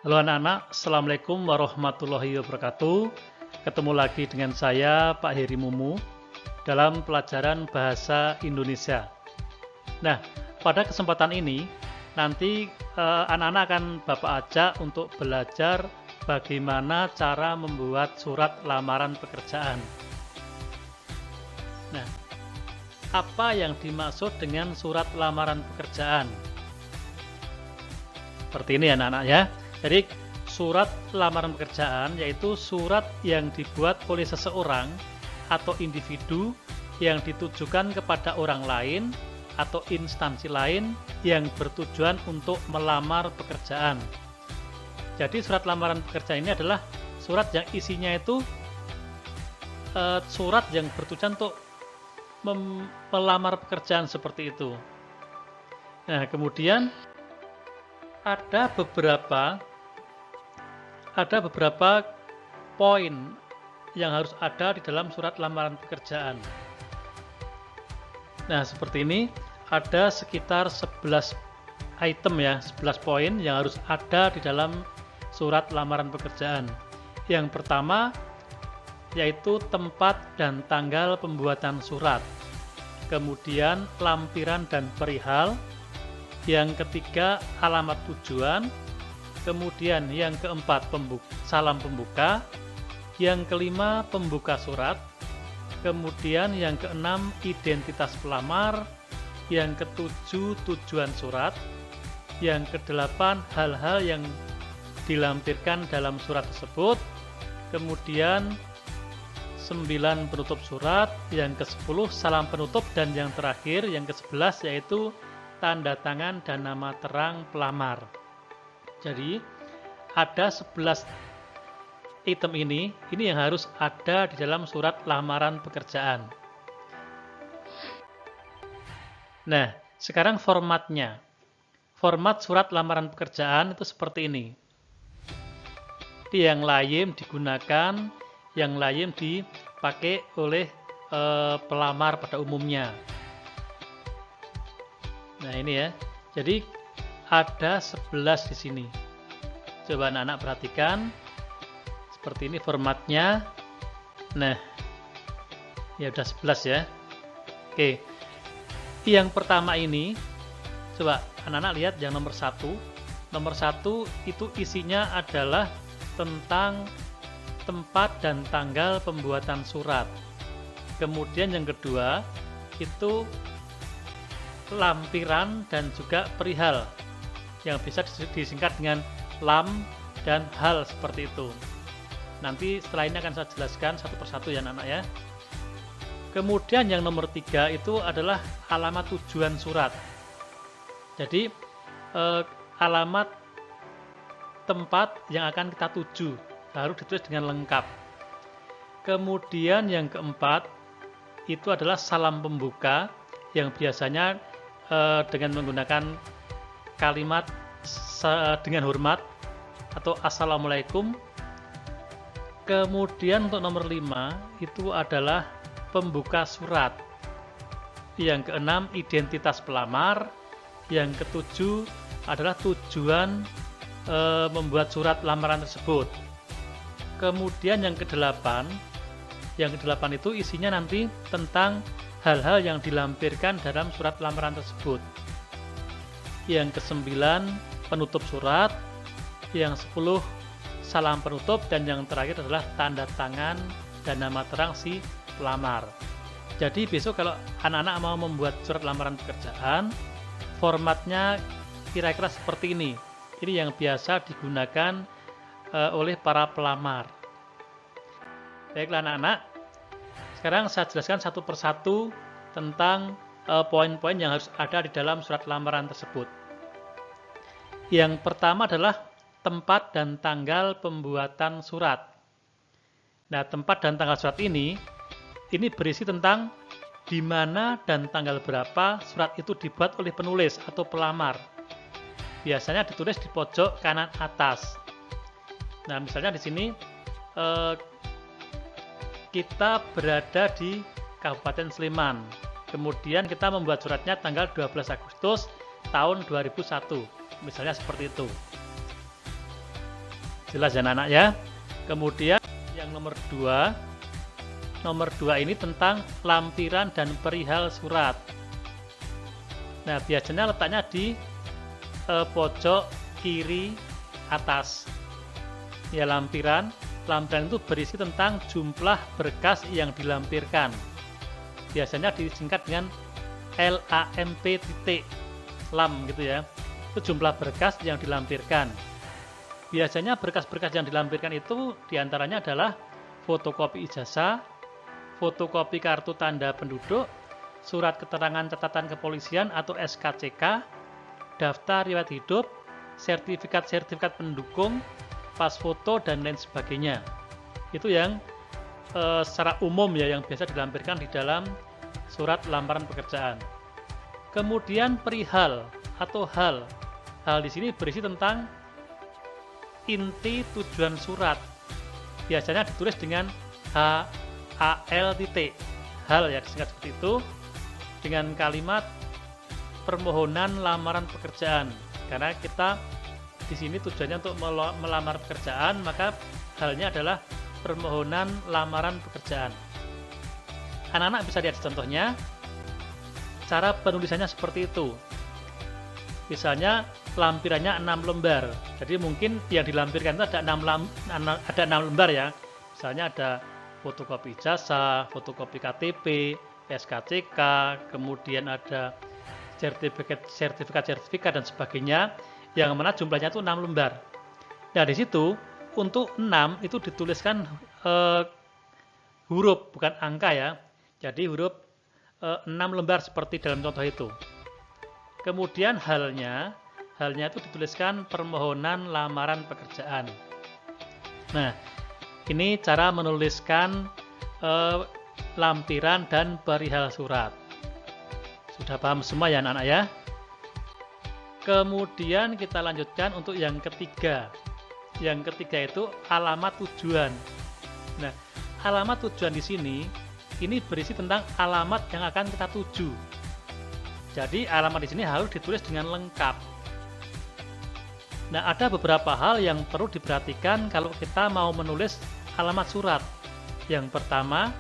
Halo anak-anak, Assalamualaikum warahmatullahi wabarakatuh. Ketemu lagi dengan saya, Pak Heri Mumu, dalam pelajaran Bahasa Indonesia. Nah, pada kesempatan ini, nanti anak-anak akan Bapak ajak untuk belajar bagaimana cara membuat surat lamaran pekerjaan. Nah, apa yang dimaksud dengan surat lamaran pekerjaan? Seperti ini anak-anak ya. Jadi surat lamaran pekerjaan yaitu surat yang dibuat oleh seseorang atau individu yang ditujukan kepada orang lain atau instansi lain yang bertujuan untuk melamar pekerjaan. Jadi surat lamaran pekerjaan ini adalah surat yang isinya itu surat yang bertujuan untuk melamar pekerjaan seperti itu. Nah, kemudian ada beberapa poin yang harus ada di dalam surat lamaran pekerjaan. Nah, seperti ini ada sekitar 11 item ya, 11 poin yang harus ada di dalam surat lamaran pekerjaan. Yang pertama yaitu tempat dan tanggal pembuatan surat. Kemudian lampiran dan perihal. Yang ketiga alamat tujuan. Kemudian yang keempat salam pembuka, yang kelima pembuka surat, kemudian yang keenam identitas pelamar, yang ketujuh tujuan surat, yang kedelapan hal-hal yang dilampirkan dalam surat tersebut, kemudian 9 penutup surat, yang ke-10 salam penutup, dan yang terakhir yang ke-11 yaitu tanda tangan dan nama terang pelamar. Jadi ada 11 item ini yang harus ada di dalam surat lamaran pekerjaan. Nah, sekarang formatnya. Format surat lamaran pekerjaan itu seperti ini. Yang layim digunakan, yang layim dipakai oleh pelamar pada umumnya. Nah, ini ya. Jadi ada 11 di sini. Coba anak-anak perhatikan. Seperti ini formatnya. Nah, ya udah 11 ya. Oke. Yang pertama ini, coba anak-anak lihat yang nomor 1. Nomor 1 itu isinya adalah tentang tempat dan tanggal pembuatan surat. Kemudian yang kedua itu lampiran dan juga perihal, yang bisa disingkat dengan lam dan hal seperti itu. Nanti setelah ini akan saya jelaskan satu persatu ya anak-anak ya. Kemudian yang nomor 3 itu adalah alamat tujuan surat. Jadi alamat tempat yang akan kita tuju harus ditulis dengan lengkap. Kemudian yang keempat itu adalah salam pembuka, yang biasanya dengan menggunakan kalimat dengan hormat atau assalamualaikum. Kemudian untuk nomor 5 itu adalah pembuka surat. Yang keenam identitas pelamar. Yang ketujuh adalah tujuan membuat surat lamaran tersebut. Kemudian yang kedelapan itu isinya nanti tentang hal-hal yang dilampirkan dalam surat lamaran tersebut. Yang ke-9 penutup surat, yang 10 salam penutup, dan yang terakhir adalah tanda tangan dan nama terang si pelamar. Jadi besok kalau anak-anak mau membuat surat lamaran pekerjaan, formatnya kira-kira seperti ini. Ini yang biasa digunakan oleh para pelamar. Baiklah anak-anak, sekarang saya jelaskan satu persatu tentang poin-poin yang harus ada di dalam surat lamaran tersebut. Yang pertama adalah tempat dan tanggal pembuatan surat. Nah, tempat dan tanggal surat ini berisi tentang di mana dan tanggal berapa surat itu dibuat oleh penulis atau pelamar. Biasanya ditulis di pojok kanan atas. Nah, misalnya di sini kita berada di Kabupaten Sleman. Kemudian kita membuat suratnya tanggal 12 Agustus tahun 2001. Misalnya seperti itu. Jelas ya anak ya. Kemudian yang nomor 2. Nomor 2 ini tentang lampiran dan perihal surat. Nah, biasanya letaknya di pojok kiri atas. Ya, lampiran itu berisi tentang jumlah berkas yang dilampirkan. Biasanya disingkat dengan LAMP titik lam gitu ya. Itu jumlah berkas yang dilampirkan. Biasanya berkas-berkas yang dilampirkan itu diantaranya adalah fotokopi ijazah, fotokopi kartu tanda penduduk, surat keterangan catatan kepolisian atau SKCK, daftar riwayat hidup, sertifikat-sertifikat pendukung, pas foto, dan lain sebagainya. Itu yang secara umum ya, yang biasa dilampirkan di dalam surat lamaran pekerjaan. Kemudian perihal atau hal. Hal di sini berisi tentang inti tujuan surat. Biasanya ditulis dengan HAL titik. Hal ya, disingkat seperti itu dengan kalimat permohonan lamaran pekerjaan. Karena kita di sini tujuannya untuk melamar pekerjaan, maka halnya adalah permohonan lamaran pekerjaan. Anak-anak bisa lihat contohnya. Cara penulisannya seperti itu. Misalnya lampirannya 6 lembar. Jadi mungkin yang dilampirkan itu ada 6 lembar ya. Misalnya ada fotokopi ijazah, fotokopi KTP, SKCK, kemudian ada sertifikat dan sebagainya, yang mana jumlahnya itu 6 lembar. Nah, di situ untuk 6 itu dituliskan huruf, bukan angka ya. Jadi huruf 6 lembar seperti dalam contoh itu. Kemudian halnya itu dituliskan permohonan lamaran pekerjaan. Nah, ini cara menuliskan lampiran dan perihal surat. Sudah paham semua ya anak-anak ya? Kemudian kita lanjutkan untuk yang ketiga. Yang ketiga itu alamat tujuan. Nah, alamat tujuan di sini ini berisi tentang alamat yang akan kita tuju. Jadi alamat di sini harus ditulis dengan lengkap. Nah, ada beberapa hal yang perlu diperhatikan kalau kita mau menulis alamat surat. Yang pertama,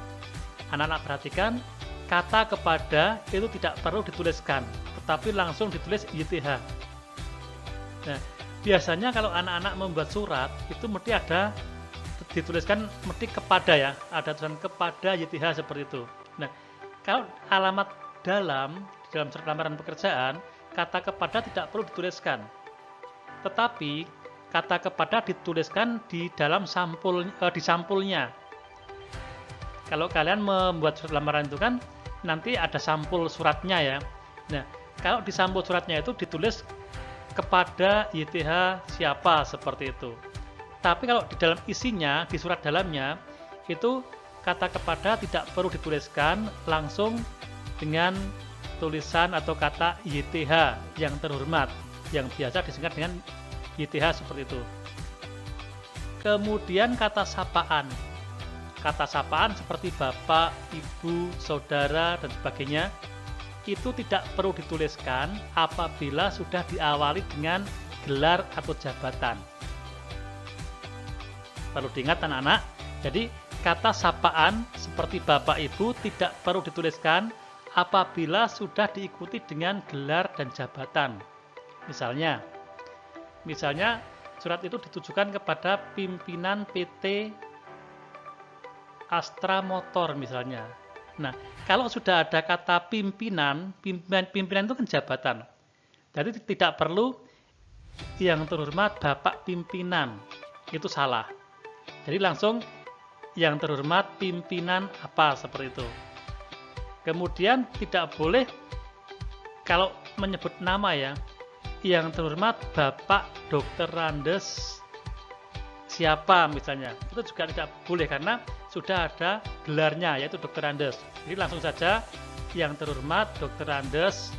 anak-anak perhatikan, kata kepada itu tidak perlu dituliskan, tetapi langsung ditulis YTH. Nah, biasanya kalau anak-anak membuat surat, itu mesti ada dituliskan mesti kepada ya, ada tulisan kepada YTH seperti itu. Nah, kalau alamat dalam surat lamaran pekerjaan, kata kepada tidak perlu dituliskan. Tetapi kata kepada dituliskan di dalam di sampulnya. Kalau kalian membuat surat lamaran itu kan nanti ada sampul suratnya ya. Nah, kalau di sampul suratnya itu ditulis kepada YTH siapa seperti itu. Tapi kalau di dalam isinya, di surat dalamnya, itu kata kepada tidak perlu dituliskan, langsung dengan tulisan atau kata YTH yang terhormat, yang biasa disingkat dengan YTH seperti itu. Kemudian kata sapaan. Kata sapaan seperti bapak, ibu, saudara, dan sebagainya, itu tidak perlu dituliskan apabila sudah diawali dengan gelar atau jabatan. Perlu diingat anak-anak, jadi kata sapaan seperti bapak, ibu tidak perlu dituliskan apabila sudah diikuti dengan gelar dan jabatan. Misalnya surat itu ditujukan kepada pimpinan PT Astra Motor misalnya. Nah, kalau sudah ada kata pimpinan itu kan jabatan. Jadi tidak perlu yang terhormat Bapak pimpinan. Itu salah. Jadi langsung yang terhormat pimpinan apa seperti itu. Kemudian tidak boleh kalau menyebut nama ya, yang terhormat Bapak Dr. Randes siapa misalnya, itu juga tidak boleh karena sudah ada gelarnya yaitu Dr. Randes. Jadi langsung saja yang terhormat Dr. Randes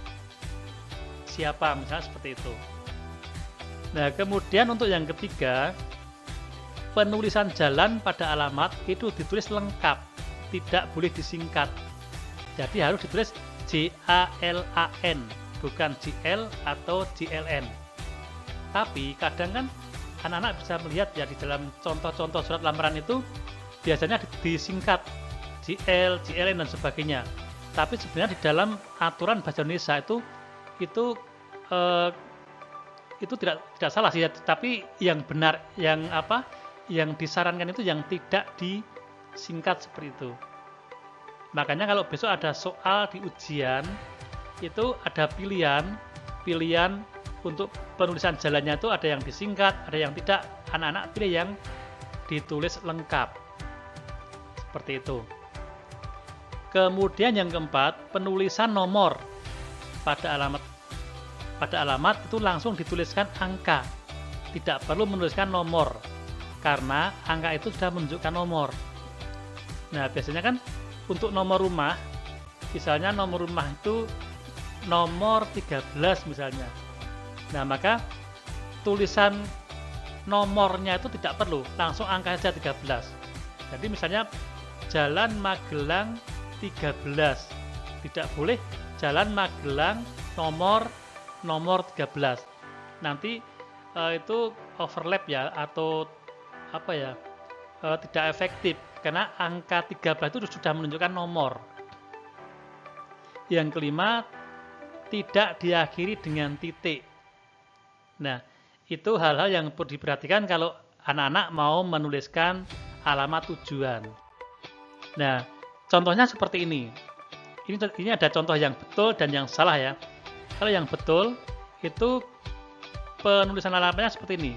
siapa misalnya seperti itu. Nah, kemudian untuk yang ketiga, penulisan jalan pada alamat itu ditulis lengkap, tidak boleh disingkat. Jadi harus ditulis JALAN, bukan JL atau JLN. Tapi kadang kan anak-anak bisa melihat ya di dalam contoh-contoh surat lamaran itu biasanya disingkat JL, JLN dan sebagainya. Tapi sebenarnya di dalam aturan bahasa Indonesia itu tidak salah sih, tapi yang benar yang disarankan itu yang tidak disingkat seperti itu. Makanya kalau besok ada soal di ujian itu ada pilihan untuk penulisan jalannya itu ada yang disingkat, ada yang tidak. Anak-anak pilih yang ditulis lengkap. Seperti itu. Kemudian yang keempat, penulisan nomor pada alamat itu langsung dituliskan angka. Tidak perlu menuliskan nomor karena angka itu sudah menunjukkan nomor. Nah, biasanya kan untuk nomor rumah, misalnya nomor rumah itu nomor 13 misalnya. Nah, maka tulisan nomornya itu tidak perlu, langsung angka saja 13. Jadi misalnya Jalan Magelang 13. Tidak boleh Jalan Magelang nomor 13. Nanti itu overlap ya, atau tidak efektif karena angka 13 itu sudah menunjukkan nomor. Yang kelima, tidak diakhiri dengan titik. Nah, itu hal-hal yang perlu diperhatikan kalau anak-anak mau menuliskan alamat tujuan. Nah, contohnya seperti ini. Ini ada contoh yang betul dan yang salah ya. Kalau yang betul itu penulisan alamatnya seperti ini.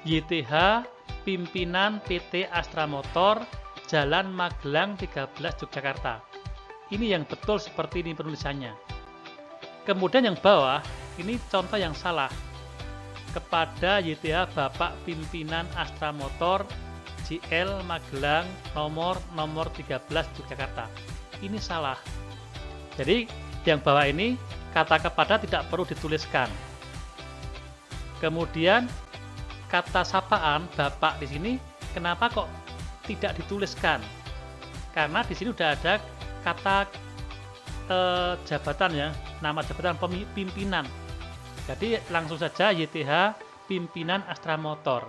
YTH Pimpinan PT Astra Motor Jalan Magelang 13 Yogyakarta. Ini yang betul seperti ini penulisannya. Kemudian yang bawah ini contoh yang salah. Kepada YTH Bapak Pimpinan Astra Motor JL Magelang nomor 13 Yogyakarta. Ini salah. Jadi yang bawah ini kata kepada tidak perlu dituliskan. Kemudian kata sapaan Bapak di sini kenapa kok tidak dituliskan? Karena di sini sudah ada kata jabatan ya, nama jabatan pimpinan. Jadi langsung saja YTH Pimpinan Astra Motor.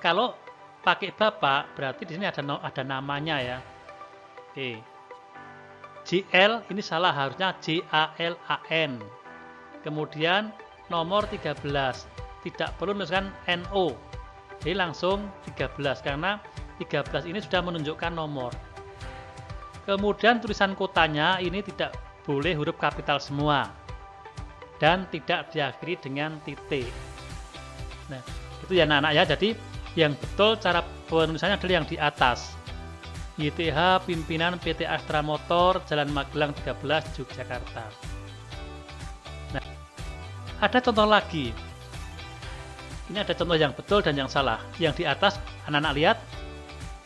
Kalau pakai Bapak berarti di sini ada namanya ya. Oke. JL ini salah, harusnya JALAN. Kemudian nomor 13. Tidak perlu menuliskan NO. Jadi langsung 13 karena 13 ini sudah menunjukkan nomor. Kemudian tulisan kotanya ini tidak boleh huruf kapital semua dan tidak diakhiri dengan titik. Nah, itu ya anak-anak ya. Jadi yang betul cara penulisannya adalah yang di atas. YTH Pimpinan PT Astra Motor Jalan Magelang 13 Yogyakarta. Nah, ada contoh lagi. Ini ada contoh yang betul dan yang salah. Yang di atas anak-anak lihat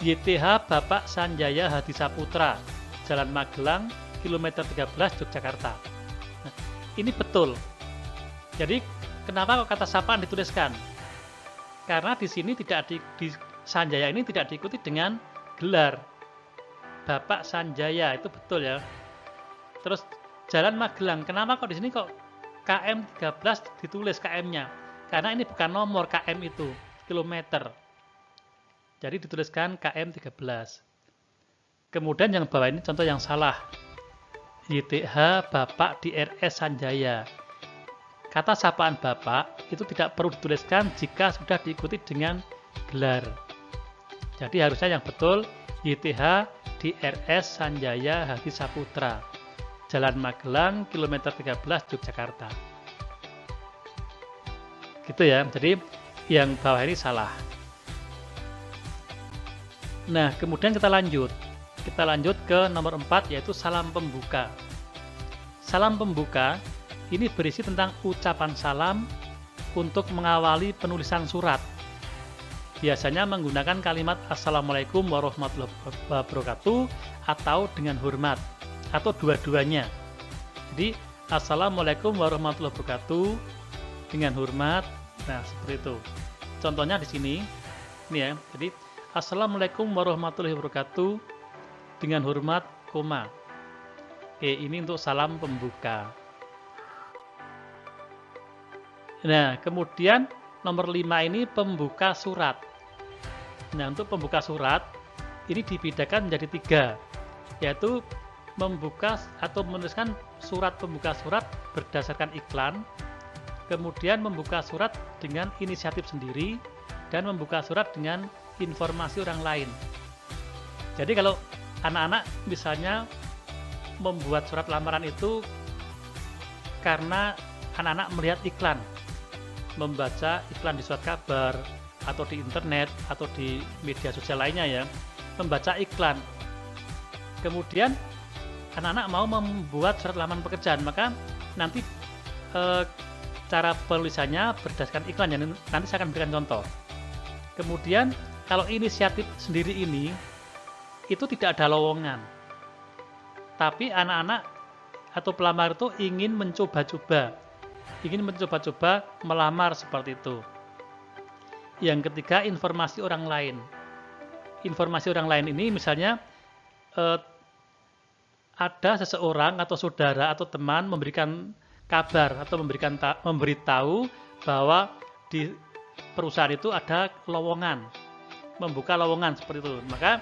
YTH Bapak Sanjaya Hadi Saputra Jalan Magelang kilometer 13 Yogyakarta. Nah, ini betul. Jadi kenapa kok kata sapaan dituliskan? Karena di sini tidak di Sanjaya ini tidak diikuti dengan gelar. Bapak Sanjaya itu betul ya. Terus Jalan Magelang, kenapa kok di sini kok KM 13 ditulis KM-nya? Karena ini bukan nomor KM itu, kilometer. Jadi dituliskan KM 13. Kemudian yang bawah ini contoh yang salah. YTH Bapak DRS Sanjaya. Kata sapaan Bapak itu tidak perlu dituliskan jika sudah diikuti dengan gelar. Jadi harusnya yang betul YTH DRS Sanjaya Hadi Saputra Jalan Magelang kilometer 13 Yogyakarta. Gitu ya. Jadi yang bawah ini salah. Nah, kemudian kita lanjut ke nomor 4 yaitu salam pembuka. Salam pembuka ini berisi tentang ucapan salam untuk mengawali penulisan surat. Biasanya menggunakan kalimat Assalamualaikum warahmatullahi wabarakatuh atau dengan hormat atau dua-duanya. Jadi Assalamualaikum warahmatullahi wabarakatuh dengan hormat. Nah, seperti itu. Contohnya di sini. Ini ya. Jadi Assalamualaikum warahmatullahi wabarakatuh dengan hormat, koma. Oke, ini untuk salam pembuka. Nah, kemudian nomor 5 ini pembuka surat. Nah, untuk pembuka surat ini dibedakan menjadi 3, yaitu membuka atau menuliskan surat pembuka surat berdasarkan iklan, kemudian membuka surat dengan inisiatif sendiri, dan membuka surat dengan informasi orang lain. Jadi kalau anak-anak misalnya membuat surat lamaran itu karena anak-anak melihat iklan, membaca iklan di surat kabar atau di internet atau di media sosial lainnya ya, membaca iklan, kemudian anak-anak mau membuat surat lamaran pekerjaan, maka nanti cara penulisannya berdasarkan iklan ya, nanti saya akan berikan contoh. Kemudian kalau inisiatif sendiri ini itu tidak ada lowongan, tapi anak-anak atau pelamar itu ingin mencoba-coba melamar seperti itu. Yang ketiga, informasi orang lain. Informasi orang lain ini misalnya ada seseorang atau saudara atau teman memberikan kabar atau memberitahu bahwa di perusahaan itu ada lowongan, membuka lowongan seperti itu, maka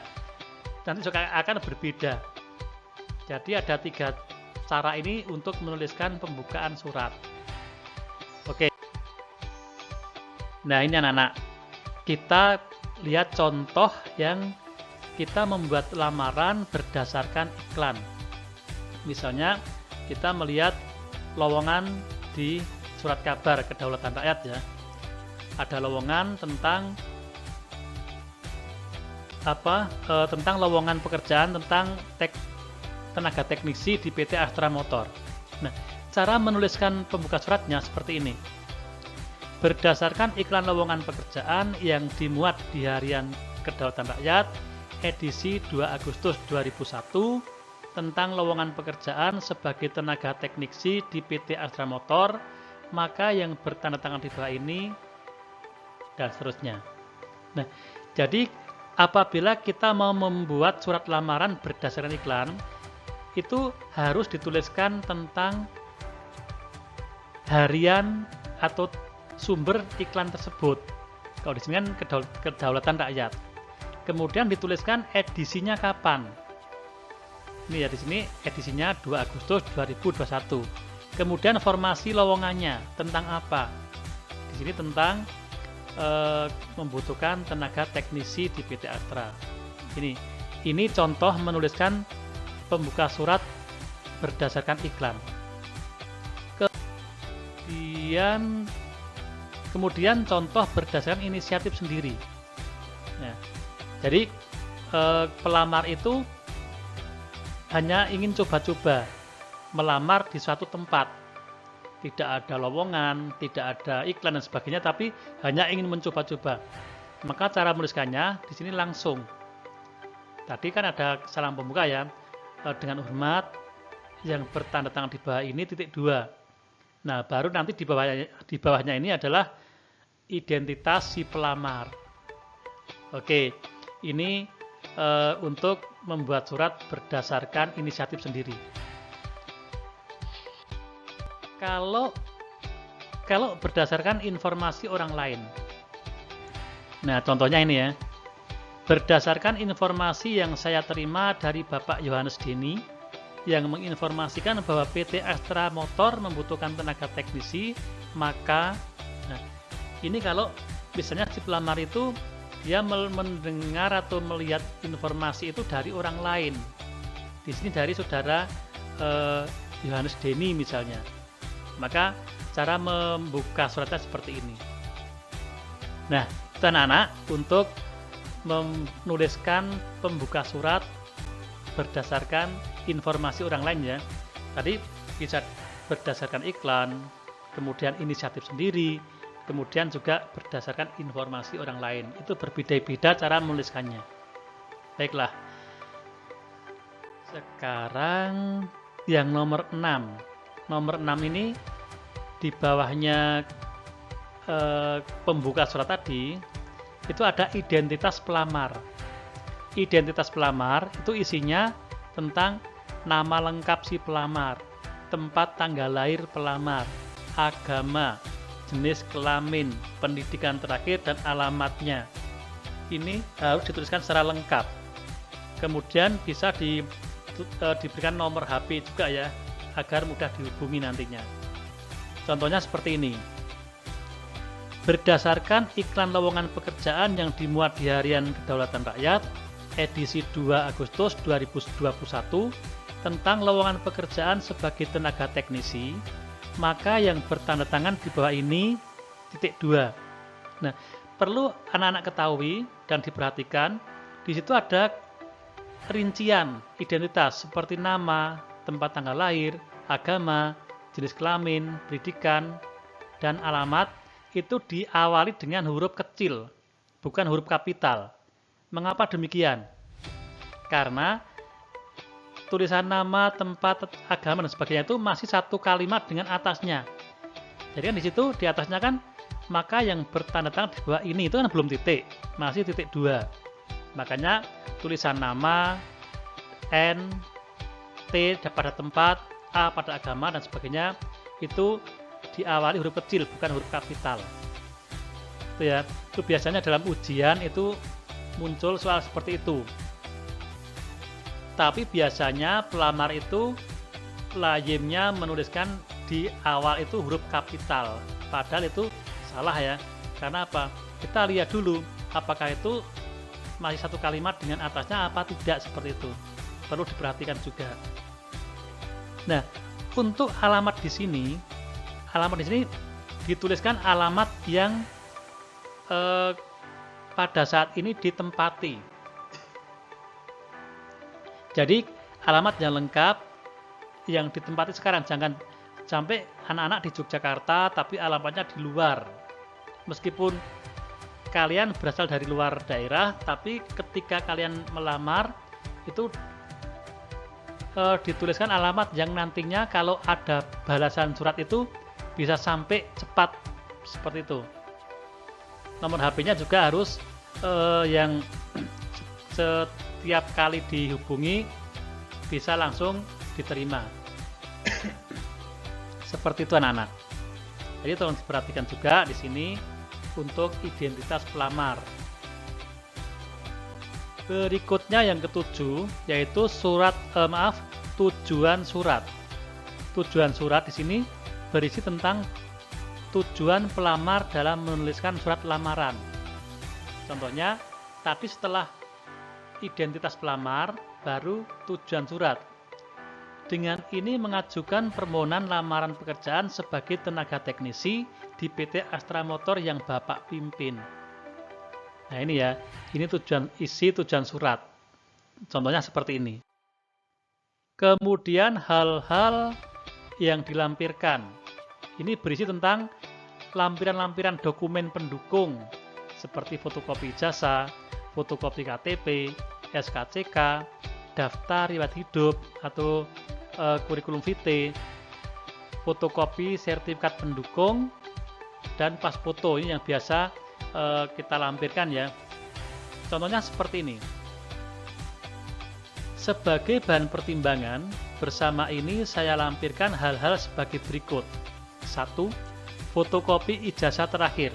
nanti juga akan berbeda. Jadi ada 3 cara ini untuk menuliskan pembukaan surat. Oke. Nah, ini anak-anak, kita lihat contoh yang kita membuat lamaran berdasarkan iklan. Misalnya kita melihat lowongan di surat kabar Kedaulatan Rakyat ya. Ada lowongan tentang tentang lowongan pekerjaan tentang tenaga teknisi di PT Astra Motor. Nah, cara menuliskan pembuka suratnya seperti ini. Berdasarkan iklan lowongan pekerjaan yang dimuat di Harian Kedaulatan Rakyat edisi 2 Agustus 2001 tentang lowongan pekerjaan sebagai tenaga teknisi di PT Astra Motor, maka yang bertanda tangan di bawah ini dan seterusnya. Nah, jadi apabila kita mau membuat surat lamaran berdasarkan iklan, itu harus dituliskan tentang harian atau sumber iklan tersebut. Kalau di sini kan Kedaulatan Rakyat. Kemudian dituliskan edisinya kapan. Ini ya, di sini edisinya 2 Agustus 2021. Kemudian formasi lowongannya tentang apa? Di sini tentang membutuhkan tenaga teknisi di PT Astra. Ini contoh menuliskan pembuka surat berdasarkan iklan. Kemudian contoh berdasarkan inisiatif sendiri. Nah, jadi pelamar itu hanya ingin coba-coba melamar di suatu tempat. Tidak ada lowongan, tidak ada iklan dan sebagainya, tapi hanya ingin mencoba-coba. Maka cara menuliskannya di sini langsung. Tadi kan ada salam pembuka ya, dengan hormat yang bertanda tangan di bawah ini .2. Nah, baru nanti di bawahnya ini adalah identitas si pelamar. Oke, ini untuk membuat surat berdasarkan inisiatif sendiri. Kalau berdasarkan informasi orang lain. Nah, contohnya ini ya. Berdasarkan informasi yang saya terima dari Bapak Yohanes Deni yang menginformasikan bahwa PT Astra Motor membutuhkan tenaga teknisi, maka ini kalau misalnya si pelamar itu dia mendengar atau melihat informasi itu dari orang lain. Di sini dari saudara Yohanes Deni misalnya. Maka cara membuka suratnya seperti ini. Nah, itu anak-anak untuk menuliskan pembuka surat berdasarkan informasi orang lain ya. Tadi bisa berdasarkan iklan, kemudian inisiatif sendiri, kemudian juga berdasarkan informasi orang lain. Itu berbeda-beda cara menuliskannya. Baiklah. Sekarang yang nomor 6. Nomor 6 ini di bawahnya pembuka surat tadi itu ada identitas pelamar. Identitas pelamar itu isinya tentang nama lengkap si pelamar, tempat tanggal lahir pelamar, agama, jenis kelamin, pendidikan terakhir, dan alamatnya. Ini harus dituliskan secara lengkap. Kemudian bisa diberikan nomor HP juga ya, agar mudah dihubungi nantinya. Contohnya seperti ini. Berdasarkan iklan lowongan pekerjaan yang dimuat di Harian Kedaulatan Rakyat, edisi 2 Agustus 2021, tentang lowongan pekerjaan sebagai tenaga teknisi, maka yang bertanda tangan di bawah ini titik 2. Nah, perlu anak-anak ketahui dan diperhatikan, di situ ada rincian identitas seperti nama, tempat tanggal lahir, agama, jenis kelamin, pendidikan, dan alamat itu diawali dengan huruf kecil, bukan huruf kapital. Mengapa demikian? Karena tulisan nama, tempat, agama, dan sebagainya itu masih satu kalimat dengan atasnya. Jadi kan di situ di atasnya kan, maka yang bertanda tangan di bawah ini itu kan belum titik, masih titik 2. Makanya tulisan nama, N, T pada tempat, A pada agama, dan sebagainya itu diawali huruf kecil, bukan huruf kapital. Itu ya, itu biasanya dalam ujian itu muncul soal seperti itu. Tapi biasanya pelamar itu lazimnya menuliskan di awal itu huruf kapital. Padahal itu salah ya. Karena apa? Kita lihat dulu apakah itu masih satu kalimat dengan atasnya apa tidak, seperti itu. Perlu diperhatikan juga. Nah, untuk alamat di sini dituliskan alamat yang pada saat ini ditempati. Jadi alamat yang lengkap yang ditempati sekarang, jangan sampai anak-anak di Yogyakarta tapi alamatnya di luar. Meskipun kalian berasal dari luar daerah, tapi ketika kalian melamar itu dituliskan alamat yang nantinya kalau ada balasan surat itu bisa sampai cepat, seperti itu. Nomor HP-nya juga harus yang setiap kali dihubungi bisa langsung diterima. Seperti itu anak-anak. Jadi tolong diperhatikan juga di sini untuk identitas pelamar. Berikutnya yang ketujuh yaitu tujuan surat. Tujuan surat di sini berisi tentang tujuan pelamar dalam menuliskan surat lamaran. Contohnya, tadi setelah identitas pelamar, baru tujuan surat. Dengan ini mengajukan permohonan lamaran pekerjaan sebagai tenaga teknisi di PT Astra Motor yang Bapak pimpin. Nah ini ya, ini isi tujuan surat. Contohnya seperti ini. Kemudian hal-hal yang dilampirkan. Ini berisi tentang lampiran-lampiran dokumen pendukung seperti fotokopi ijazah, fotokopi KTP, SKCK, daftar riwayat hidup atau kurikulum vitae, fotokopi sertifikat pendukung, dan pas foto. Ini yang biasa kita lampirkan ya. Contohnya seperti ini. Sebagai bahan pertimbangan, bersama ini saya lampirkan hal-hal sebagai berikut. 1. Fotokopi ijazah terakhir.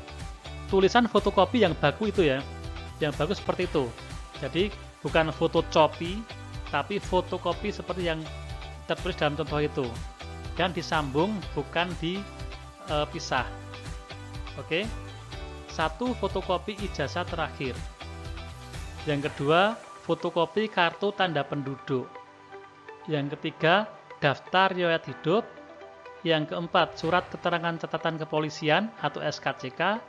Tulisan fotokopi yang baku itu ya. Yang bagus seperti itu. Jadi bukan fotokopi, tapi fotokopi seperti yang tertulis dalam contoh itu. Dan disambung, bukan dipisah. Oke. 1. Fotokopi ijazah terakhir. Yang kedua, fotokopi kartu tanda penduduk. Yang ketiga, daftar riwayat hidup. Yang keempat, surat keterangan catatan kepolisian atau SKCK.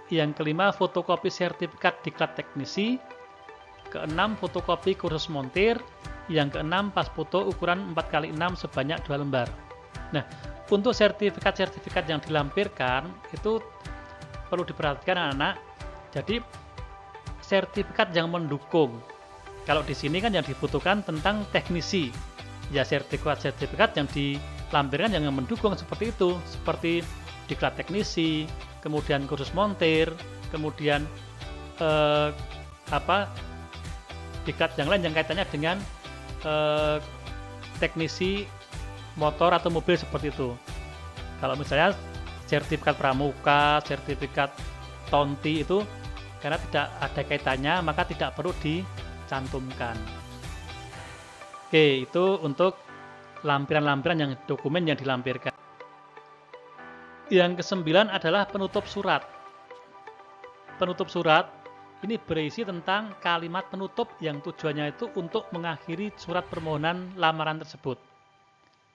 Yang kelima, fotokopi sertifikat diklat teknisi. Keenam, fotokopi kursus montir. Yang keenam, pas foto ukuran 4x6 sebanyak 2 lembar. Nah, untuk sertifikat-sertifikat yang dilampirkan itu perlu diperhatikan anak-anak. Jadi sertifikat yang mendukung. Kalau di sini kan yang dibutuhkan tentang teknisi. Ya sertifikat yang dilampirkan yang mendukung seperti itu, seperti diklat teknisi, kemudian kursus montir, kemudian diklat yang lain yang kaitannya dengan teknisi motor atau mobil seperti itu. Kalau misalnya sertifikat pramuka, sertifikat tonti itu karena tidak ada kaitannya maka tidak perlu dicantumkan. Oke, itu untuk lampiran-lampiran yang dokumen yang dilampirkan. Yang kesembilan adalah penutup surat. Penutup surat ini berisi tentang kalimat penutup yang tujuannya itu untuk mengakhiri surat permohonan lamaran tersebut.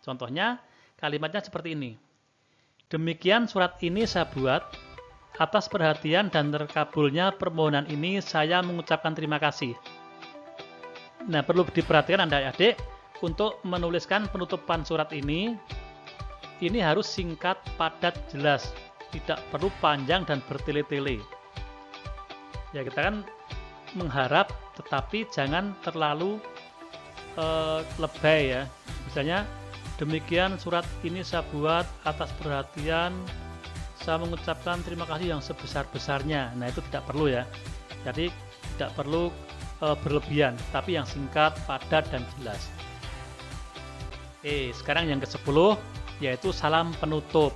Contohnya, kalimatnya seperti ini. Demikian surat ini saya buat, atas perhatian dan terkabulnya permohonan ini saya mengucapkan terima kasih. Nah, perlu diperhatikan adik-adik, untuk menuliskan penutupan surat ini harus singkat, padat, jelas. Tidak perlu panjang dan bertele-tele. Ya, kita kan mengharap tetapi jangan terlalu lebay ya. Misalnya, demikian surat ini saya buat atas perhatian, saya mengucapkan terima kasih yang sebesar-besarnya. Nah, itu tidak perlu ya. Jadi tidak perlu berlebihan, tapi yang singkat, padat, dan jelas. Sekarang yang ke-10 yaitu salam penutup.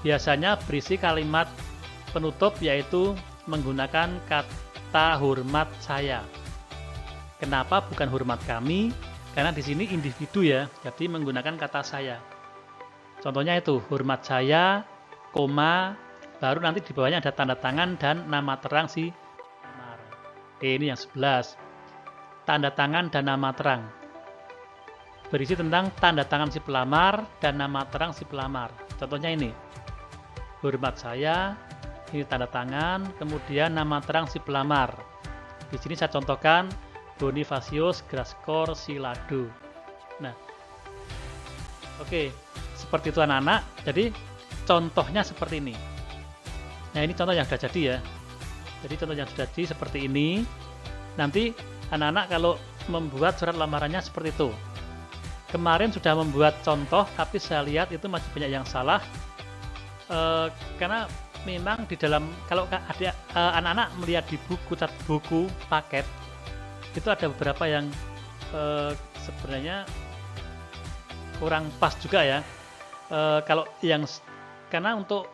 Biasanya berisi kalimat penutup yaitu menggunakan kata hormat saya. Kenapa bukan hormat kami? Karena di sini individu ya, jadi menggunakan kata saya. Contohnya itu hormat saya, koma, baru nanti di bawahnya ada tanda tangan dan nama terang si pelamar. Ini yang 11. Tanda tangan dan nama terang. Berisi tentang tanda tangan si pelamar dan nama terang si pelamar. Contohnya ini. Hormat saya, ini tanda tangan, kemudian nama terang si pelamar. Di sini saya contohkan Bonifacius Graskor Silado. Nah, oke, seperti itu anak-anak. Jadi contohnya seperti ini. Nah, ini contoh yang sudah jadi ya. Jadi contoh yang sudah jadi seperti ini. Nanti anak-anak kalau membuat surat lamarannya seperti itu. Kemarin sudah membuat contoh, tapi saya lihat itu masih banyak yang salah. Karena memang di dalam, kalau ada anak-anak melihat di buku paket, itu ada beberapa yang sebenarnya kurang pas juga ya. Kalau yang karena untuk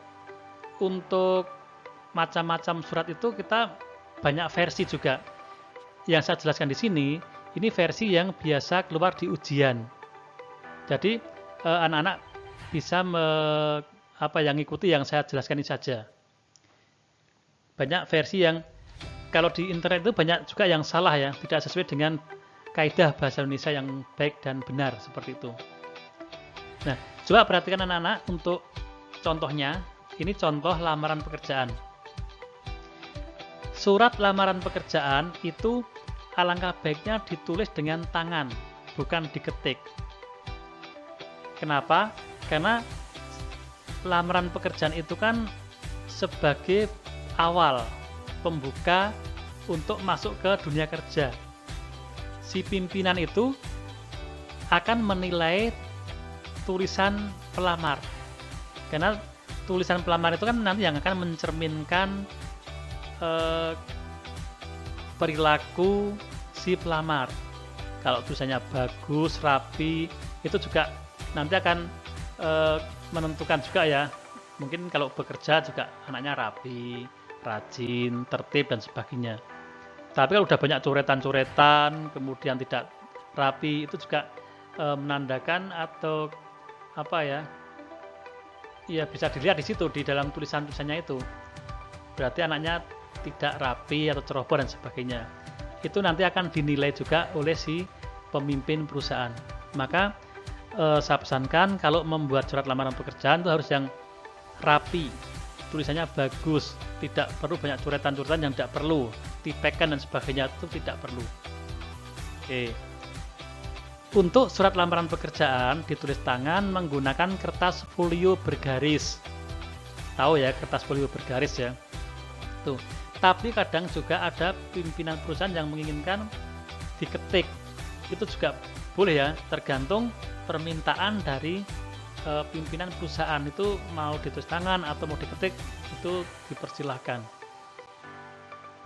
macam-macam surat itu kita banyak versi juga. Yang saya jelaskan di sini, ini versi yang biasa keluar di ujian. Jadi anak-anak bisa yang ngikuti yang saya jelaskan ini saja. Banyak versi yang kalau di internet itu banyak juga yang salah ya, tidak sesuai dengan kaidah bahasa Indonesia yang baik dan benar seperti itu. Nah, coba perhatikan anak-anak untuk contohnya. Ini contoh lamaran pekerjaan. Surat lamaran pekerjaan itu alangkah baiknya ditulis dengan tangan, bukan diketik. Kenapa? Karena lamaran pekerjaan itu kan sebagai awal pembuka untuk masuk ke dunia kerja. Si pimpinan itu akan menilai tulisan pelamar. Karena tulisan pelamar itu kan nanti yang akan mencerminkan perilaku si pelamar. Kalau tulisannya bagus, rapi, itu juga nanti akan menentukan juga ya. Mungkin kalau bekerja juga anaknya rapi, rajin, tertib dan sebagainya. Tapi kalau udah banyak coretan-coretan, kemudian tidak rapi, itu juga menandakan atau ya bisa dilihat di situ di dalam tulisan-tulisannya itu. Berarti anaknya tidak rapi atau ceroboh dan sebagainya. Itu nanti akan dinilai juga oleh si pemimpin perusahaan. Maka saya pesankan kalau membuat surat lamaran pekerjaan itu harus yang rapi, tulisannya bagus, tidak perlu banyak coretan-coretan yang tidak perlu, tipekan dan sebagainya itu tidak perlu. Oke. Untuk surat lamaran pekerjaan ditulis tangan menggunakan kertas folio bergaris. Tahu ya kertas folio bergaris ya. Tuh. Tapi kadang juga ada pimpinan perusahaan yang menginginkan diketik. Itu juga boleh ya, tergantung permintaan dari pimpinan perusahaan itu mau ditulis tangan atau mau diketik itu dipersilahkan.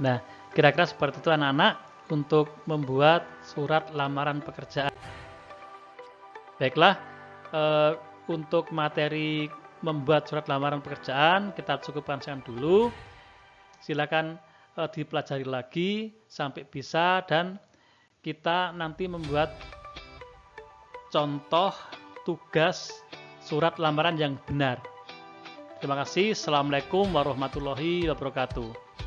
Nah, kira-kira seperti itu anak-anak untuk membuat surat lamaran pekerjaan. Baiklah, untuk materi membuat surat lamaran pekerjaan kita cukupkan sekian dulu. Silakan dipelajari lagi sampai bisa, dan kita nanti membuat contoh tugas surat lamaran yang benar. Terima kasih. Assalamualaikum warahmatullahi wabarakatuh.